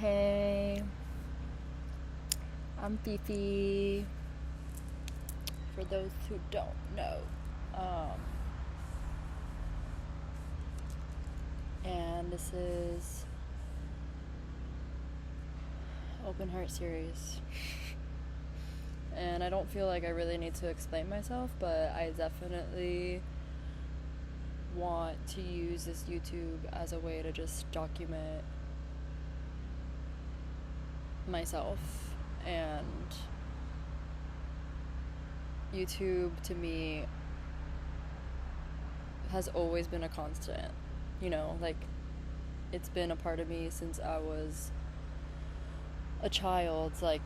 Hey, I'm Phiphi, for those who don't know. And this is Open Heart Series. And I don't feel like I really need to explain myself, but I definitely want to use this YouTube as a way to just document myself. And YouTube to me has always been a constant, like it's been a part of me since I was a child. Like,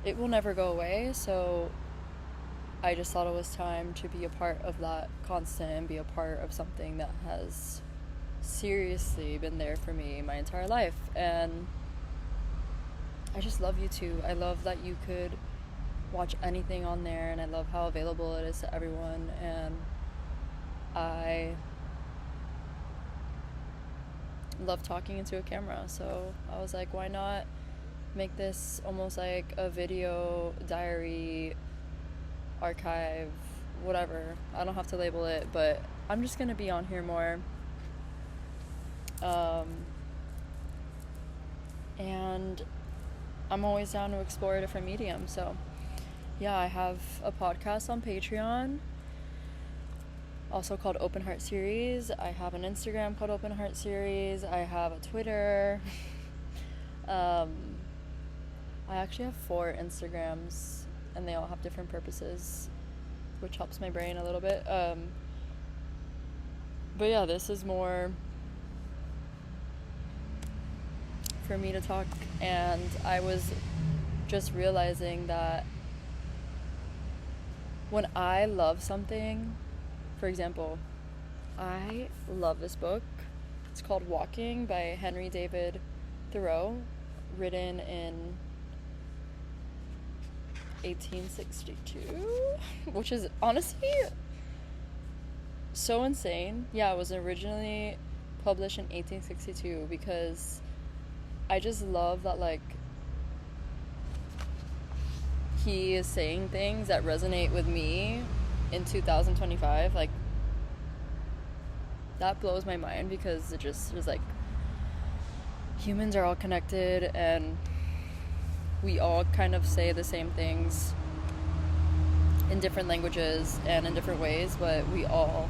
it will never go away, so I just thought it was time to be a part of that constant and be a part of something that has seriously been there for me my entire life. And I just love YouTube. I love that you could watch anything on there, and I love how available it is to everyone. And I love talking into a camera, so I was like, why not make this almost like a video diary, archive, whatever. I don't have to label it, but I'm just gonna be on here more. And I'm always down to explore a different medium. So yeah, I have a podcast on Patreon, also called Open Heart Series. I have an Instagram called Open Heart Series. I have a Twitter. I actually have 4 Instagrams, and they all have different purposes, which helps my brain a little bit. But yeah, this is more for me to talk. And I was just realizing that when I love something, for example, I love this book. It's called Walking by David Thoreau, written in 1862, which is honestly so insane. Yeah, it was originally published in 1862 because I just love that, like, he is saying things that resonate with me in 2025. Like, that blows my mind, because it just is like, humans are all connected, and we all kind of say the same things in different languages and in different ways, but we all,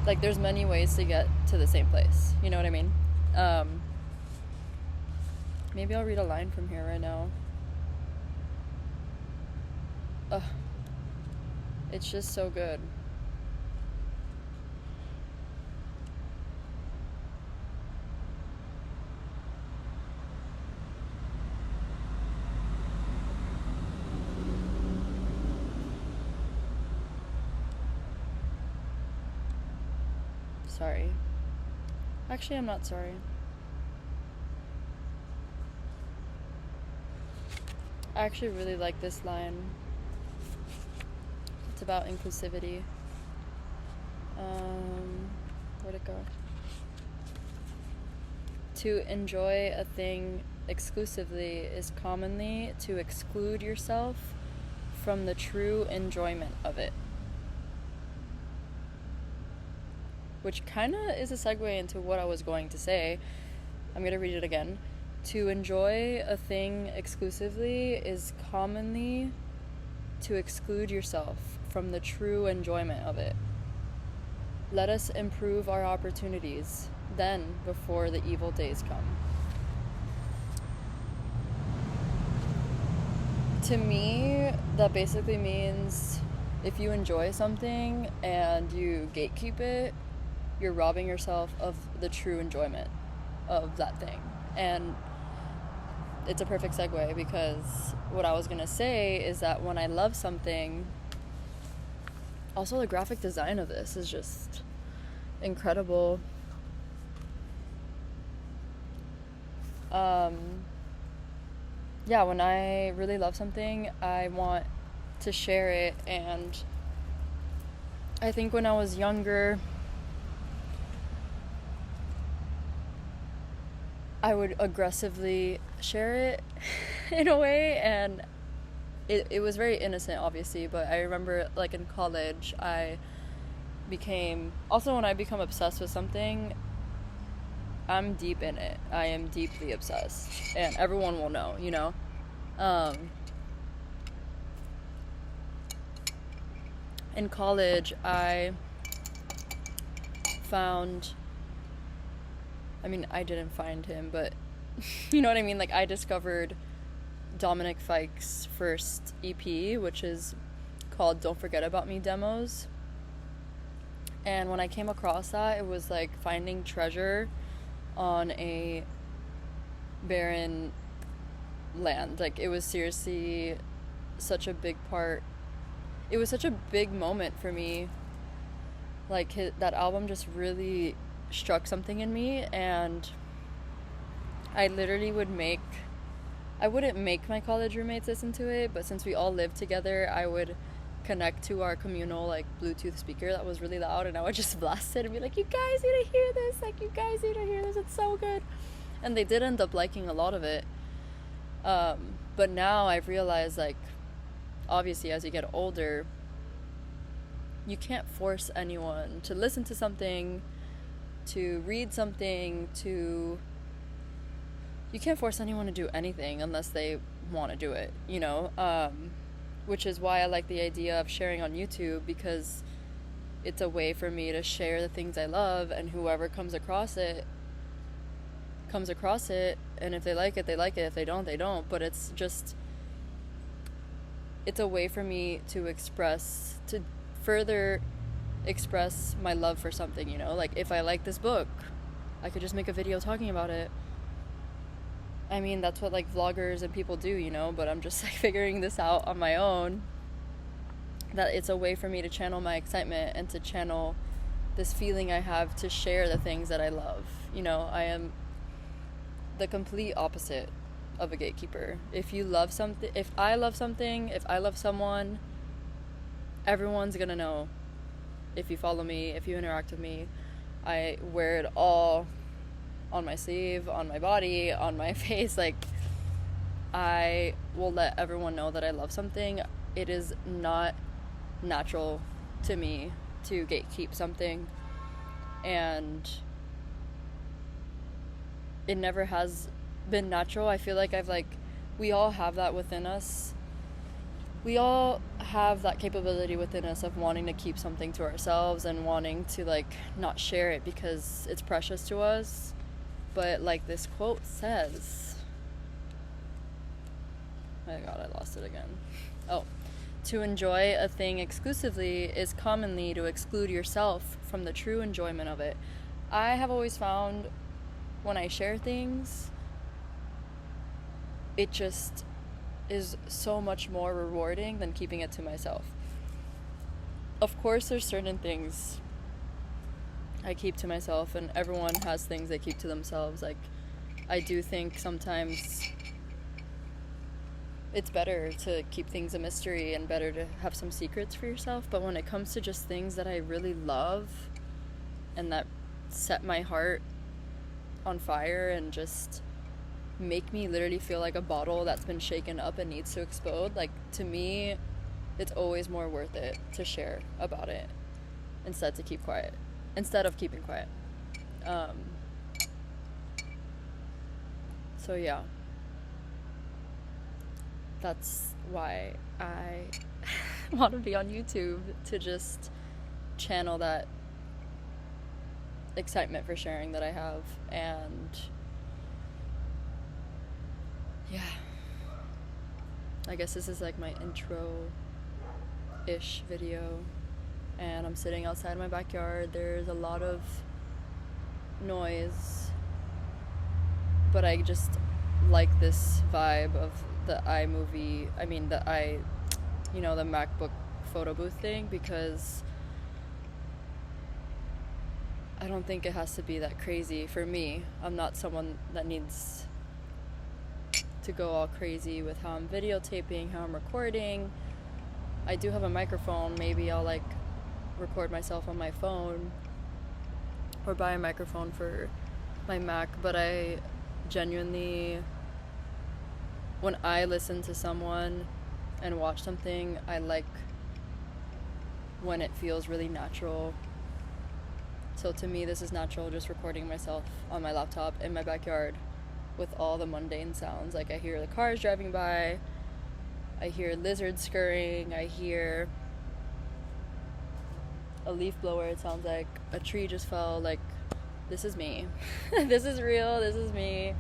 like, there's many ways to get to the same place, you know what I mean? Maybe I'll read a line from here right now. It's just so good. Sorry. Actually, I'm not sorry. I actually really like this line. It's about inclusivity. Where'd it go? To enjoy a thing exclusively is commonly to exclude yourself from the true enjoyment of it. Which kind of is a segue into what I was going to say. I'm going to read it again. To enjoy a thing exclusively is commonly to exclude yourself from the true enjoyment of it. Let us improve our opportunities, then, before the evil days come. To me, that basically means if you enjoy something and you gatekeep it, you're robbing yourself of the true enjoyment of that thing. And it's a perfect segue, because what I was going to say is that when I love something, also the graphic design of this is just incredible. Yeah, when I really love something, I want to share it. And I think when I was younger, I would aggressively share it in a way, and it was very innocent, obviously, but I remember, like, in college, when I become obsessed with something, I'm deep in it. I am deeply obsessed, and everyone will know, you know? In college, I didn't find him, but you know what I mean? Like, I discovered Dominic Fike's first EP, which is called Don't Forget About Me Demos. And when I came across that, it was like finding treasure on a barren land. Like, it was seriously such a big part. It was such a big moment for me. Like, that album just really struck something in me, and I literally I wouldn't make my college roommates listen to it, but since we all lived together, I would connect to our communal, like, Bluetooth speaker that was really loud, and I would just blast it and be like, you guys need to hear this, like, you guys need to hear this, it's so good. And they did end up liking a lot of it. But now I've realized, like, obviously as you get older, you can't force anyone to listen to something, to read something, you can't force anyone to do anything unless they want to do it, you know? Which is why I like the idea of sharing on YouTube, because it's a way for me to share the things I love, and whoever comes across it, and if they like it, they like it, if they don't, they don't. But it's a way for me to further express my love for something, you know? Like, if I like this book, I could just make a video talking about it. I mean, that's what, like, vloggers and people do, you know? But I'm just, like, figuring this out on my own, that it's a way for me to channel my excitement and to channel this feeling I have to share the things that I love. You know, I am the complete opposite of a gatekeeper. If I love something, if I love someone, everyone's gonna know. If you follow me, if you interact with me, I wear it all on my sleeve, on my body, on my face. Like, I will let everyone know that I love something. It is not natural to me to gatekeep something, and it never has been natural. I feel like we all have that within us. We all have that capability within us of wanting to keep something to ourselves and wanting to, like, not share it because it's precious to us. But, like, this quote says, oh my god, I lost it again. Oh, to enjoy a thing exclusively is commonly to exclude yourself from the true enjoyment of it. I have always found when I share things, it just is so much more rewarding than keeping it to myself. Of course, there's certain things I keep to myself, and everyone has things they keep to themselves. Like, I do think sometimes it's better to keep things a mystery and better to have some secrets for yourself. But when it comes to just things that I really love and that set my heart on fire and just make me literally feel like a bottle that's been shaken up and needs to explode, like, to me, it's always more worth it to share about it instead of keeping quiet. So yeah, that's why I want to be on YouTube, to just channel that excitement for sharing that I have. And yeah, I guess this is like my intro-ish video, and I'm sitting outside my backyard. There's a lot of noise, but I just like this vibe of the the MacBook photo booth thing, because I don't think it has to be that crazy for me. I'm not someone that needs to go all crazy with how I'm videotaping, how I'm recording. I do have a microphone. Maybe I'll like record myself on my phone or buy a microphone for my Mac, but I genuinely, when I listen to someone and watch something, I like when it feels really natural. So to me, this is natural, just recording myself on my laptop in my backyard with all the mundane sounds. Like, I hear the cars driving by, I hear lizards scurrying, I hear a leaf blower, it sounds like a tree just fell. Like, this is me. This is real, this is me.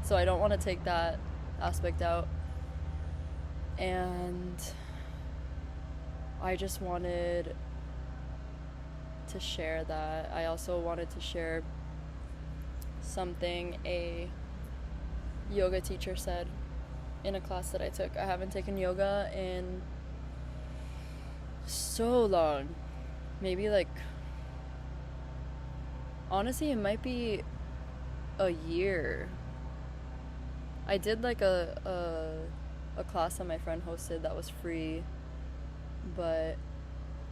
So I don't want to take that aspect out. And I just wanted to share that. I also wanted to share something a yoga teacher said in a class that I took. I haven't taken yoga in so long. Maybe like, honestly, it might be a year. I did like a class that my friend hosted that was free, but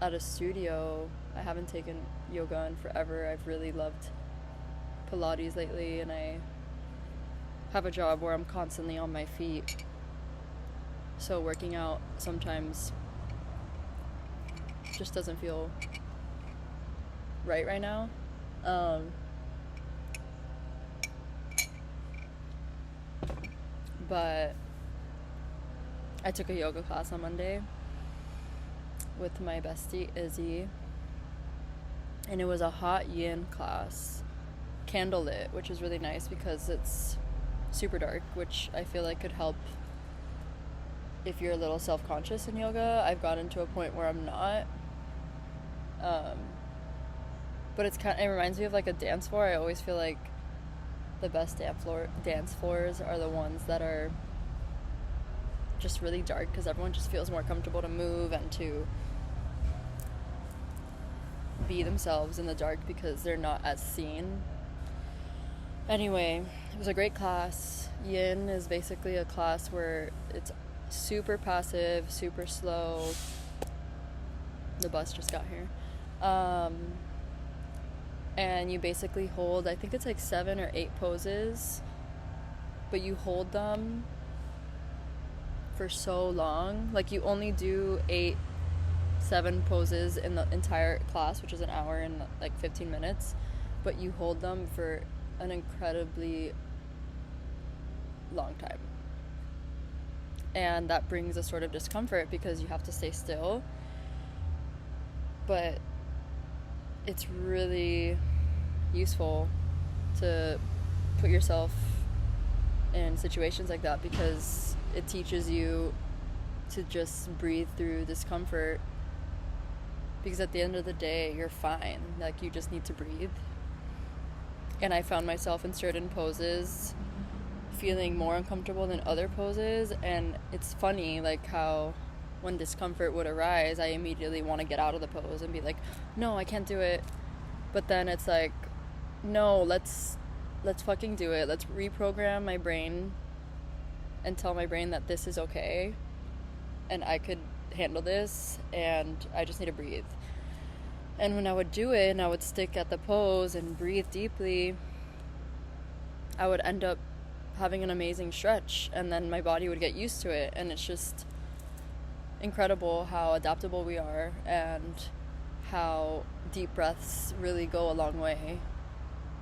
at a studio, I haven't taken yoga in forever. I've really loved Pilates lately, and I have a job where I'm constantly on my feet, so working out sometimes just doesn't feel right now. But I took a yoga class on Monday with my bestie Izzy, and it was a hot yin class, candlelit, which is really nice because it's super dark, which I feel like could help if you're a little self-conscious in yoga. I've gotten to a point where I'm not, but it reminds me of like a dance floor. I always feel like the best dance floors are the ones that are just really dark, because everyone just feels more comfortable to move and to be themselves in the dark because they're not as seen. Anyway, it was a great class. Yin is basically a class where it's super passive, super slow. The bus just got here. And you basically hold, I think it's like 7 or 8 poses, but you hold them for so long. Like, you only do 7 poses in the entire class, which is an hour and like 15 minutes, but you hold them for an incredibly long time. And that brings a sort of discomfort because you have to stay still. But it's really useful to put yourself in situations like that, because it teaches you to just breathe through discomfort, because at the end of the day, you're fine. Like, you just need to breathe. And I found myself in certain poses feeling more uncomfortable than other poses, and it's funny like how when discomfort would arise, I immediately want to get out of the pose and be like, no, I can't do it. But then it's like, no, let's fucking do it. Let's reprogram my brain and tell my brain that this is okay and I could handle this, and I just need to breathe. And when I would do it and I would stick at the pose and breathe deeply, I would end up having an amazing stretch, and then my body would get used to it. And it's just incredible how adaptable we are, and how deep breaths really go a long way,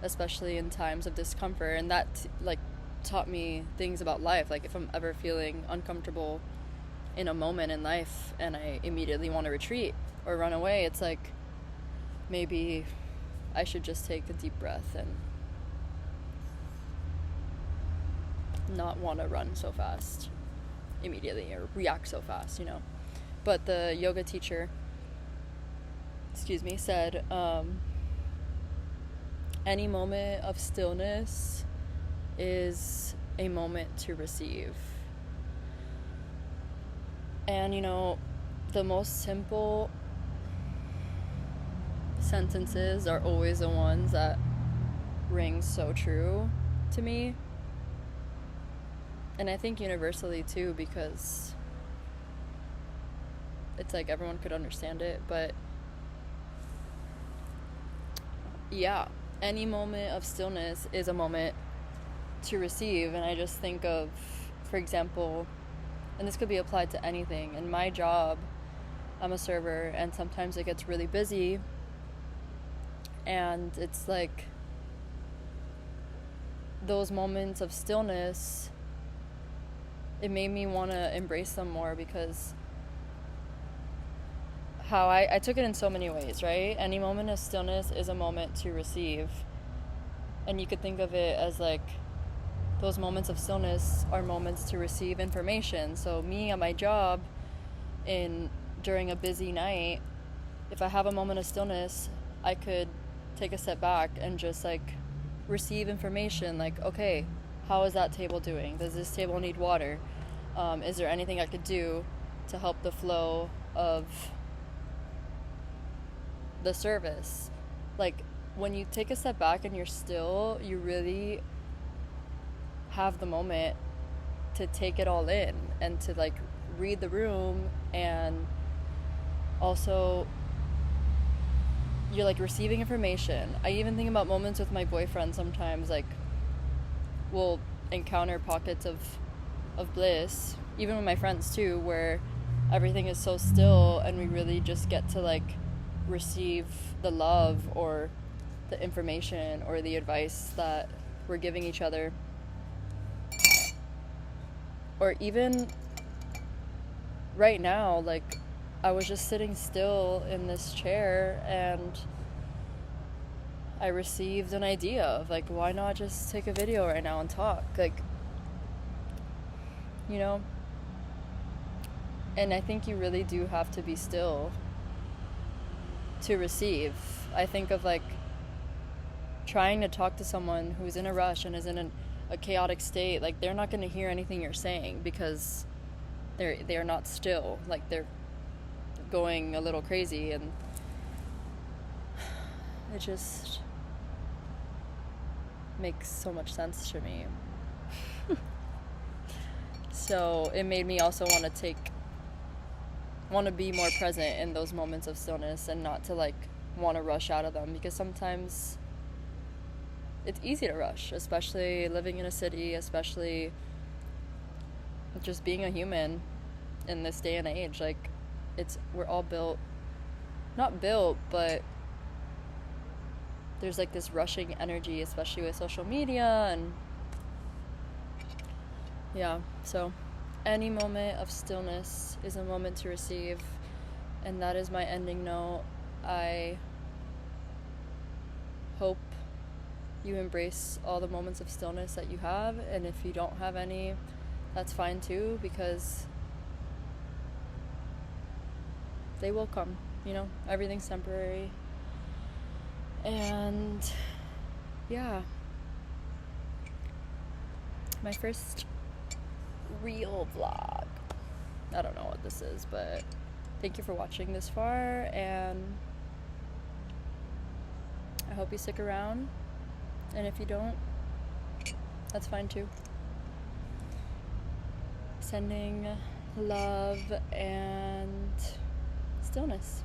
especially in times of discomfort. And that taught me things about life. Like, if I'm ever feeling uncomfortable in a moment in life and I immediately want to retreat or run away, it's like, maybe I should just take a deep breath and not want to run so fast immediately or react so fast, you know. But the yoga teacher, said, any moment of stillness is a moment to receive. And, you know, the most simple sentences are always the ones that ring so true to me. And I think universally too, because it's like everyone could understand it. But yeah, any moment of stillness is a moment to receive. And I just think of, for example, and this could be applied to anything. In my job, I'm a server, and sometimes it gets really busy, and it's like those moments of stillness, it made me want to embrace them more, because how I took it in so many ways, right? Any moment of stillness is a moment to receive. And you could think of it as like those moments of stillness are moments to receive information. So me at my job, during a busy night, if I have a moment of stillness, I could take a step back and just like receive information, like, okay, how is that table doing? Does this table need water? Is there anything I could do to help the flow of the service? Like, when you take a step back and you're still, you really have the moment to take it all in and to like read the room, and also you're like receiving information. I even think about moments with my boyfriend sometimes, like we'll encounter pockets of bliss, even with my friends too, where everything is so still and we really just get to like receive the love or the information or the advice that we're giving each other. Or even right now, like I was just sitting still in this chair and I received an idea of like, why not just take a video right now and talk? Like, you know? And I think you really do have to be still to receive. I think of like trying to talk to someone who's in a rush and is in a chaotic state. Like, they're not going to hear anything you're saying because they're not still. Like, they're going a little crazy, and it just makes so much sense to me. So it made me also want to be more present in those moments of stillness and not to like want to rush out of them, because sometimes it's easy to rush, especially living in a city, especially just being a human in this day and age. Like, we're all not built, but there's like this rushing energy, especially with social media, and yeah, so any moment of stillness is a moment to receive, and that is my ending note. I hope you embrace all the moments of stillness that you have, and if you don't have any, that's fine too, because they will come, you know, everything's temporary. And yeah, my first real vlog. I don't know what this is, but thank you for watching this far, and I hope you stick around, and if you don't, that's fine too. Sending love and stillness.